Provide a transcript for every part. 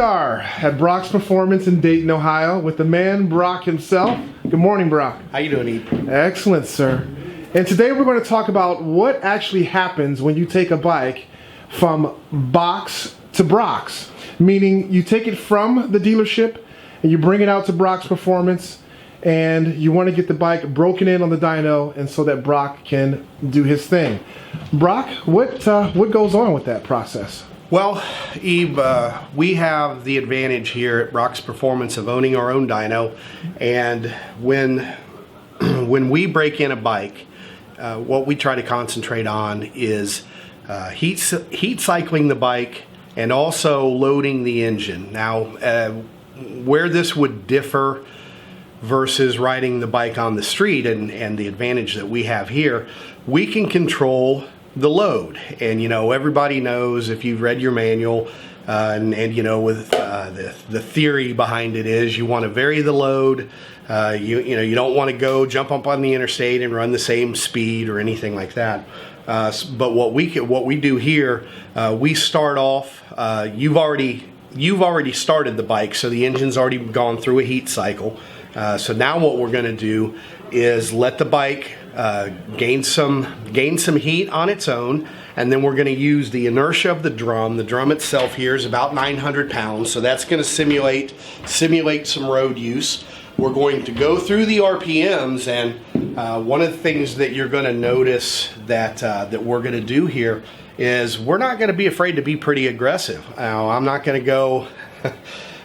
are at Brock's Performance in Dayton, Ohio with the man Brock himself. Good morning, Brock. How you doing, Eve? Excellent, sir. And today we're going to talk about what actually happens when you take a bike from box to Brock's. Meaning you take it from the dealership and you bring it out to Brock's Performance and you want to get the bike broken in on the dyno and so that Brock can do his thing. Brock, what goes on with that process? Well, Eve, we have the advantage here at Brock's Performance of owning our own dyno, and when we break in a bike, what we try to concentrate on is heat cycling the bike and also loading the engine. Now, where this would differ versus riding the bike on the street, and the advantage that we have here, we can control the load. And you know, everybody knows, if you've read your manual, and you know, with the theory behind it is you want to vary the load. You don't want to jump up on the interstate and run the same speed or anything like that. But what we do here, we start off. You've already started the bike, so the engine's already gone through a heat cycle. So now what we're going to do is let the bike gain some heat on its own, and then we're going to use the inertia of the drum. The drum itself here is about 900 pounds, so that's going to simulate some road use. We're going to go through the RPMs, and one of the things that you're going to notice that we're going to do here is we're not going to be afraid to be pretty aggressive. Now, I'm not going to go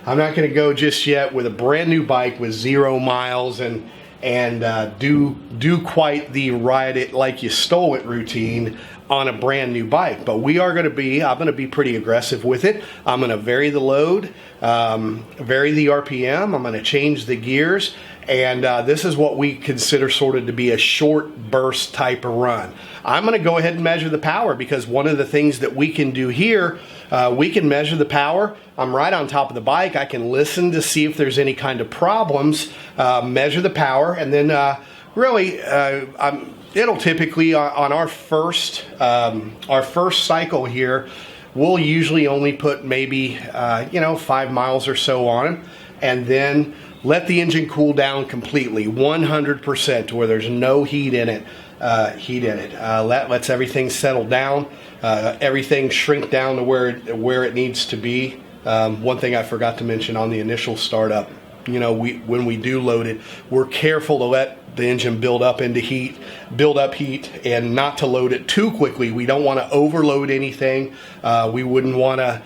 I'm not going to go just yet with a brand new bike with 0 miles and do quite the ride it like you stole it routine on a brand new bike. But I'm going to be pretty aggressive with it. I'm going to vary the load, vary the RPM. I'm going to change the gears. And this is what we consider sort of to be a short burst type of run. I'm going to go ahead and measure the power, because one of the things that we can do here, we can measure the power. I'm right on top of the bike. I can listen to see if there's any kind of problems, measure the power, and then it'll typically on our first cycle here, we'll usually only put maybe 5 miles or so on it, and then let the engine cool down completely, 100%, to where there's no heat in it. Lets everything settle down, everything shrink down to where it needs to be. One thing I forgot to mention on the initial startup, when we do load it, we're careful to let the engine build up heat, and not to load it too quickly. We don't want to overload anything. We wouldn't want to.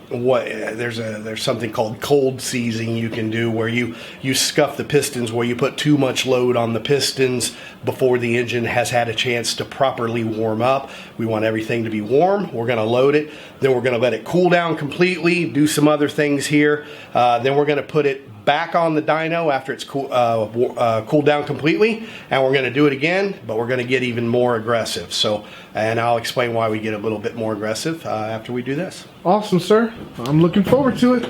There's something called cold seizing you can do, where you scuff the pistons, where you put too much load on the pistons before the engine has had a chance to properly warm up. We want everything to be warm. We're going to load it, then we're going to let it cool down completely, do some other things here, then we're going to put it back on the dyno after it's cooled down completely, and we're going to do it again, but we're going to get even more aggressive. And I'll explain why we get a little bit more aggressive after we do this. Awesome, sir. I'm looking forward to it.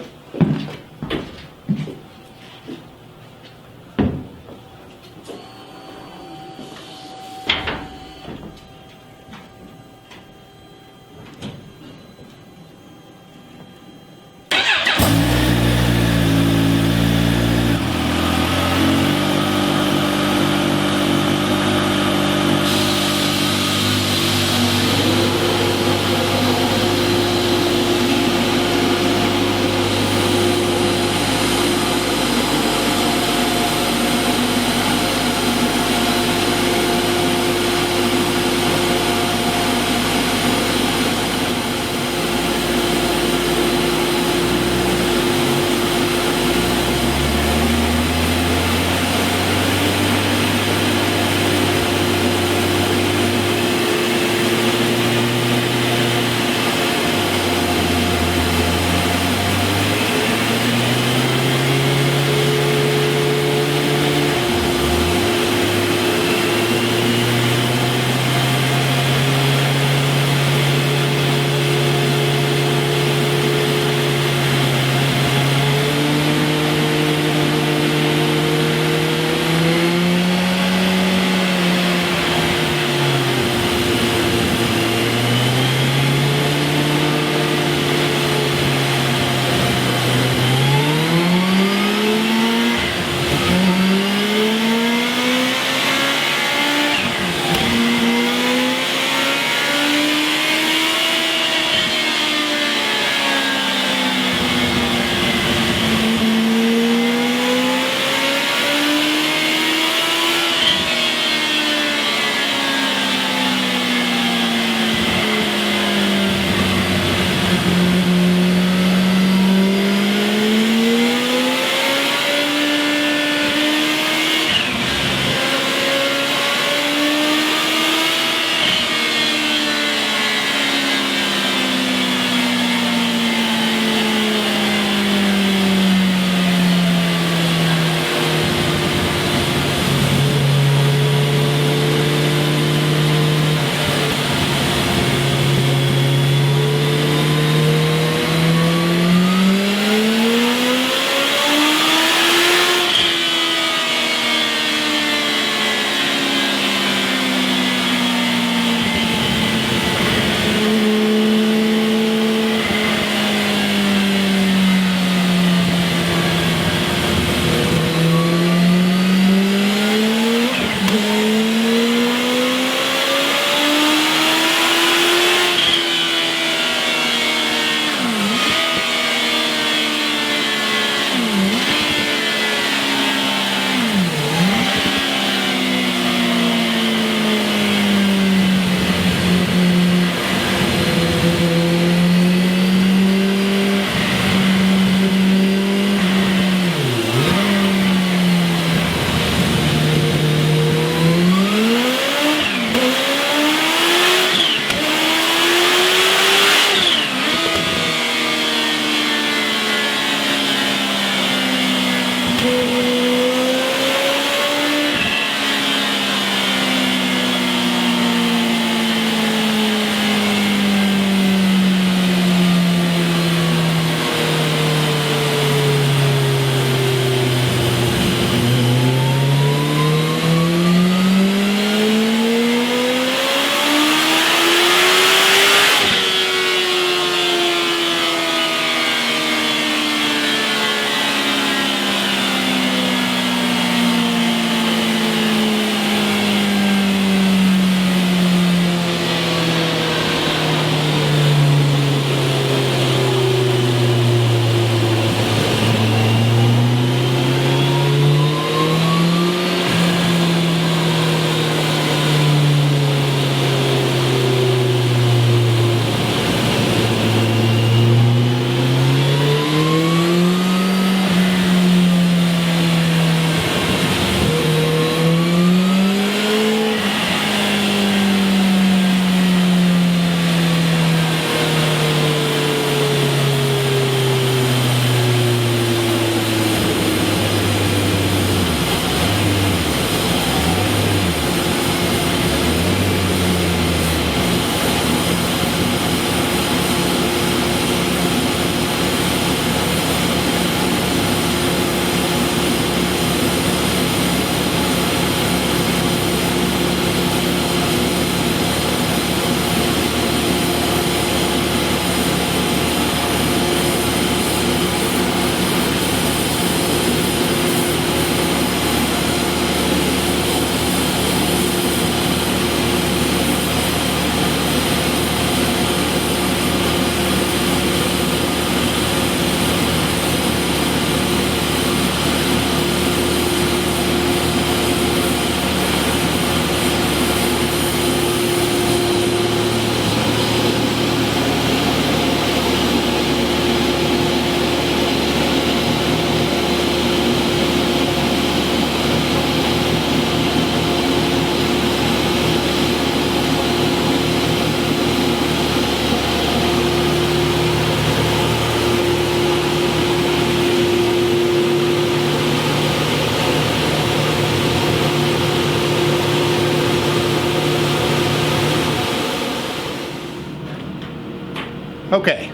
Okay,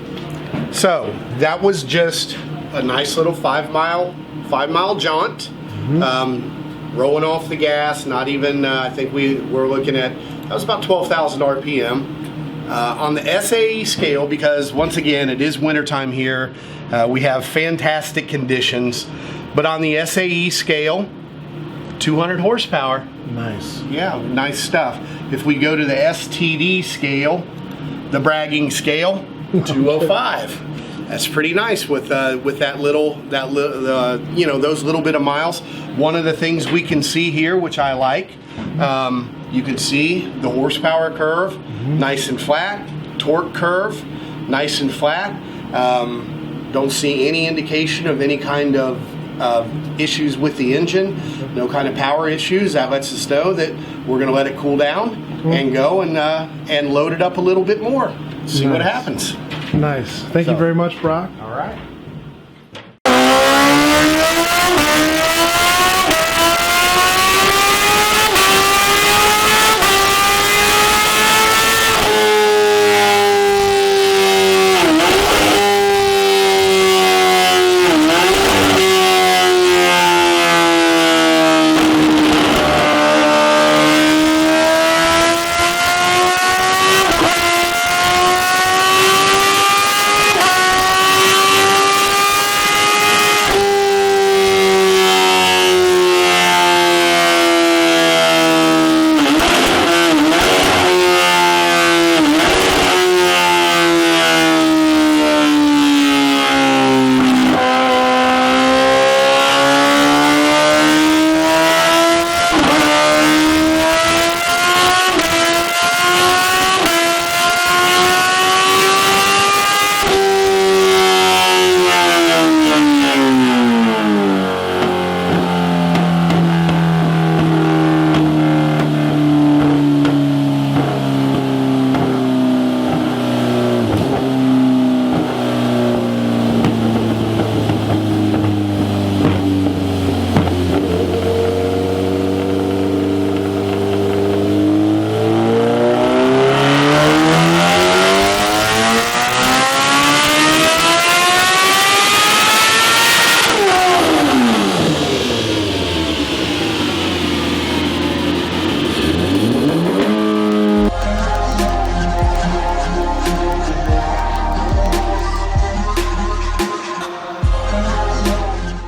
so that was just a nice little 5 mile jaunt. Rolling off the gas, not even, I think we were looking at, that was about 12,000 RPM. On the SAE scale, because once again, it is wintertime here, we have fantastic conditions, but on the SAE scale, 200 horsepower. Nice. Yeah, nice stuff. If we go to the STD scale, the bragging scale, 205. That's pretty nice with that little you know, those little bit of miles. One of the things we can see here, which I like, you can see the horsepower curve, nice and flat. Torque curve, nice and flat. Don't see any indication of any kind of issues with the engine. No kind of power issues. That lets us know that we're going to let it cool down and go and load it up a little bit more. See what happens. Nice. Thank you very much, Brock. All right.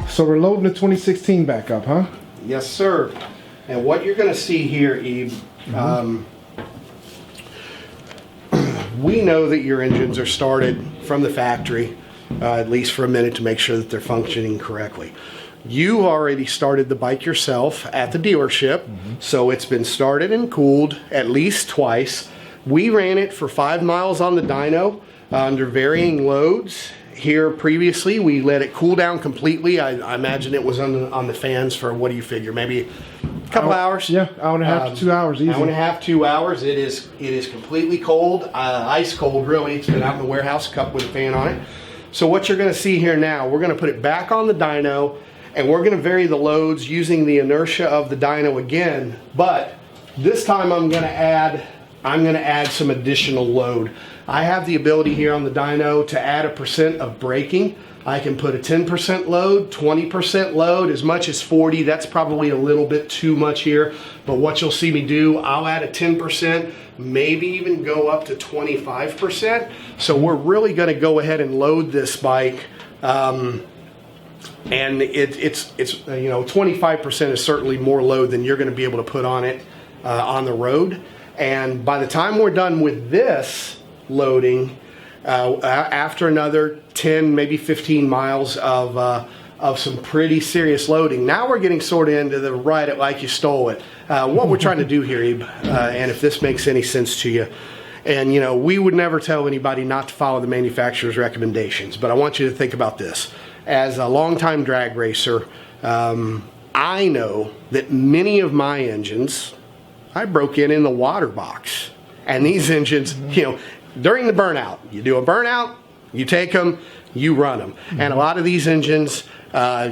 So we're loading the 2016 back up, huh? Yes, sir. And what you're going to see here, Eve, we know that your engines are started from the factory, at least for a minute, to make sure that they're functioning correctly. You already started the bike yourself at the dealership, so it's been started and cooled at least twice. We ran it for 5 miles on the dyno under varying loads. Here previously, we let it cool down completely. I imagine it was on the fans for, what do you figure, maybe a couple hours? Yeah, hour and a half to 2 hours easy. Hour and a half, 2 hours. It is completely cold, ice cold really. It's been out in the warehouse, cup with a fan on it. So what you're going to see here now, we're going to put it back on the dyno, and we're going to vary the loads using the inertia of the dyno again. But this time I'm going to add some additional load. I have the ability here on the dyno to add 1% of braking. I can put a 10% load, 20% load, as much as 40. That's probably a little bit too much here. But what you'll see me do, I'll add a 10%, maybe even go up to 25%. So we're really going to go ahead and load this bike. And it's you know, 25% is certainly more load than you're going to be able to put on it on the road. And by the time we're done with this loading, after another 10, maybe 15 miles of some pretty serious loading, now we're getting sort of into the ride it like you stole it. What we're trying to do here, Ebe, and if this makes any sense to you, and you know, we would never tell anybody not to follow the manufacturer's recommendations, but I want you to think about this. As a longtime drag racer, I know that many of my engines, I broke in the water box. And these engines, you know, during the burnout, you do a burnout, you take them, you run them. And a lot of these engines,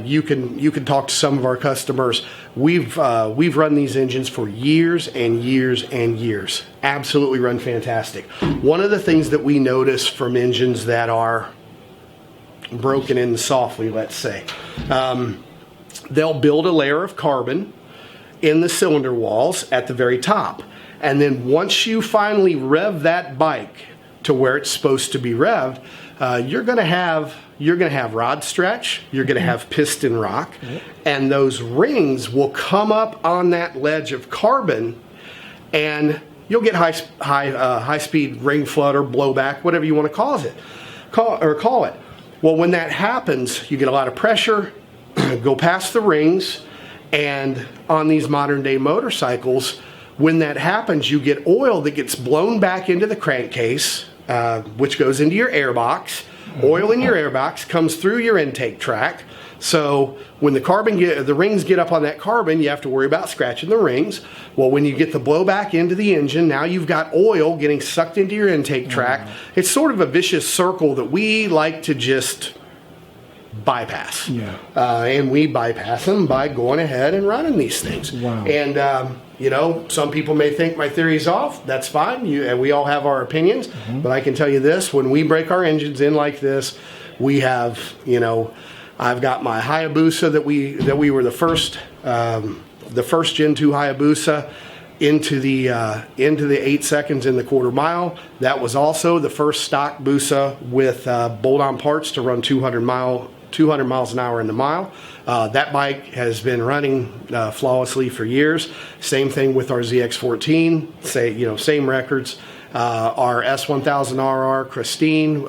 you can talk to some of our customers, we've run these engines for years and years and years. Absolutely run fantastic. One of the things that we notice from engines that are broken in softly, let's say, they'll build a layer of carbon in the cylinder walls at the very top. And then once you finally rev that bike to where it's supposed to be revved, you're going to have rod stretch, you're going to have piston rock, and those rings will come up on that ledge of carbon, and you'll get high speed ring flood or blowback, whatever you want to call it. Well, when that happens, you get a lot of pressure go past the rings, and on these modern day motorcycles, when that happens, you get oil that gets blown back into the crankcase, which goes into your airbox. Oil in your airbox comes through your intake track. So when the rings get up on that carbon, you have to worry about scratching the rings. Well, when you get the blowback into the engine, now you've got oil getting sucked into your intake track. It's sort of a vicious circle that we like to just bypass. And we bypass them by going ahead and running these things. And some people may think my theory's off. That's fine. And we all have our opinions. But I can tell you this: when we break our engines in like this, we have, I've got my Hayabusa that we were the first Gen 2 Hayabusa into the 8 seconds in the quarter mile. That was also the first stock Busa with bolt-on parts to run 200 miles an hour in the mile. That bike has been running flawlessly for years. Same thing with our ZX14. Same records. Our S1000RR, Christine.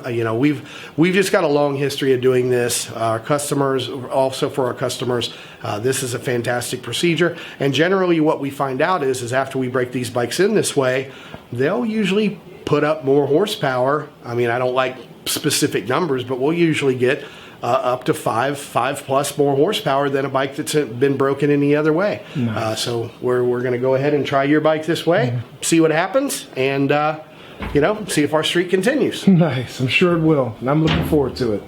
We've just got a long history of doing this. Our customers, also for our customers, this is a fantastic procedure. And generally, what we find out is after we break these bikes in this way, they'll usually put up more horsepower. I mean, I don't like specific numbers, but we'll usually get up to five plus more horsepower than a bike that's been broken any other way. Nice. So we're going to go ahead and try your bike this way, see what happens, and see if our streak continues. Nice. I'm sure it will, and I'm looking forward to it.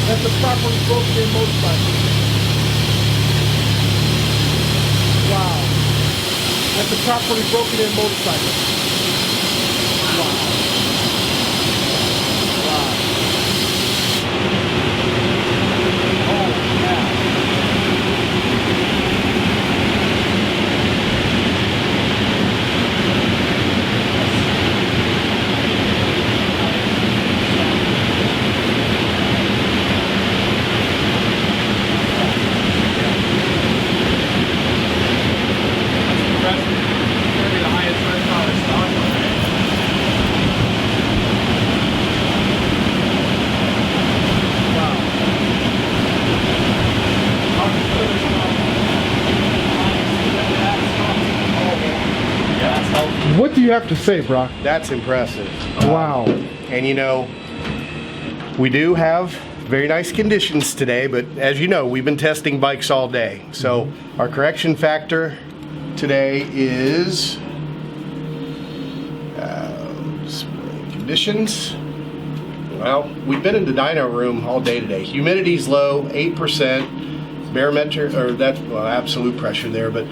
That's a properly broken in motorcycle. Wow. That's a properly broken in motorcycle. Wow. Wow. Oh, yeah. What do you have to say, Brock? That's impressive. Wow. And you know, we do have very nice conditions today, but as you know, we've been testing bikes all day. So our correction factor today is conditions. Well, we've been in the dyno room all day today. Humidity's low, 8%. Barometric, or that's absolute pressure there, but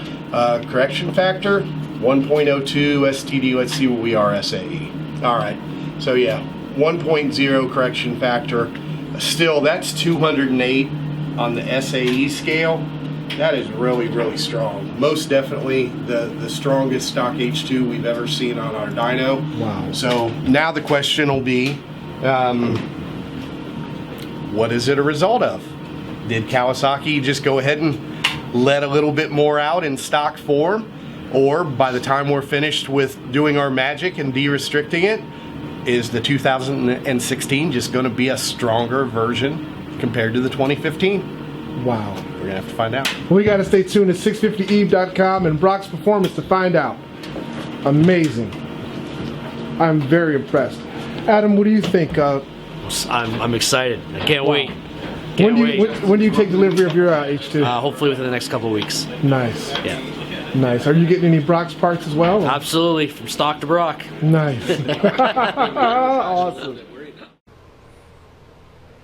correction factor 1.02 STD. Let's see what we are SAE. All right, so yeah, 1.0 correction factor. Still, that's 208 on the SAE scale. That is really, really strong. Most definitely the strongest stock H2 we've ever seen on our dyno. Wow. So now the question will be, what is it a result of? Did Kawasaki just go ahead and let a little bit more out in stock form? Or by the time we're finished with doing our magic and de-restricting it, is the 2016 just going to be a stronger version compared to the 2015? Wow. We're going to have to find out. We got to stay tuned at 650eve.com and Brock's Performance to find out. Amazing. I'm very impressed. Adam, what do you think? I'm excited. I can't wait. When do you take delivery of your H2? Hopefully within the next couple of weeks. Nice. Yeah. Nice. Are you getting any Brock's parts as well? Absolutely, from stock to Brock. Nice. Awesome.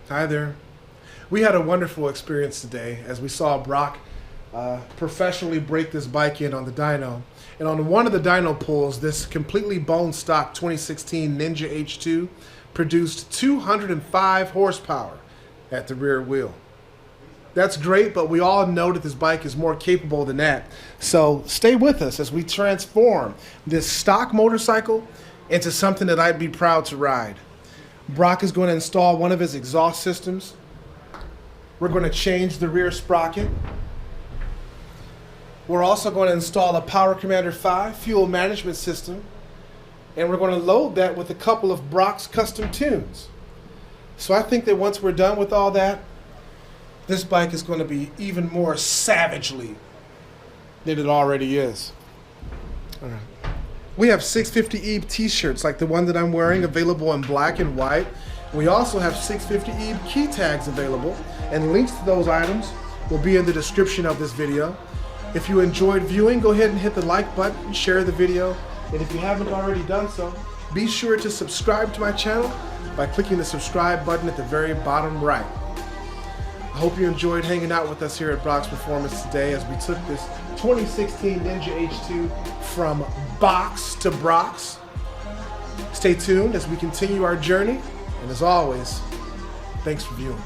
Hi there. We had a wonderful experience today as we saw Brock professionally break this bike in on the dyno. And on one of the dyno pulls, this completely bone stock 2016 Ninja H2 produced 205 horsepower at the rear wheel. That's great, but we all know that this bike is more capable than that. So stay with us as we transform this stock motorcycle into something that I'd be proud to ride. Brock is going to install one of his exhaust systems. We're going to change the rear sprocket. We're also going to install a Power Commander 5 fuel management system. And we're going to load that with a couple of Brock's custom tunes. So I think that once we're done with all that, this bike is going to be even more savagely than it already is. All right. We have 650eve t-shirts like the one that I'm wearing available in black and white. We also have 650eve key tags available, and links to those items will be in the description of this video. If you enjoyed viewing, go ahead and hit the like button, share the video, and if you haven't already done so, be sure to subscribe to my channel by clicking the subscribe button at the very bottom right. I hope you enjoyed hanging out with us here at Brock's Performance today as we took this 2016 Ninja H2 from box to Brock's. Stay tuned as we continue our journey, and as always, thanks for viewing.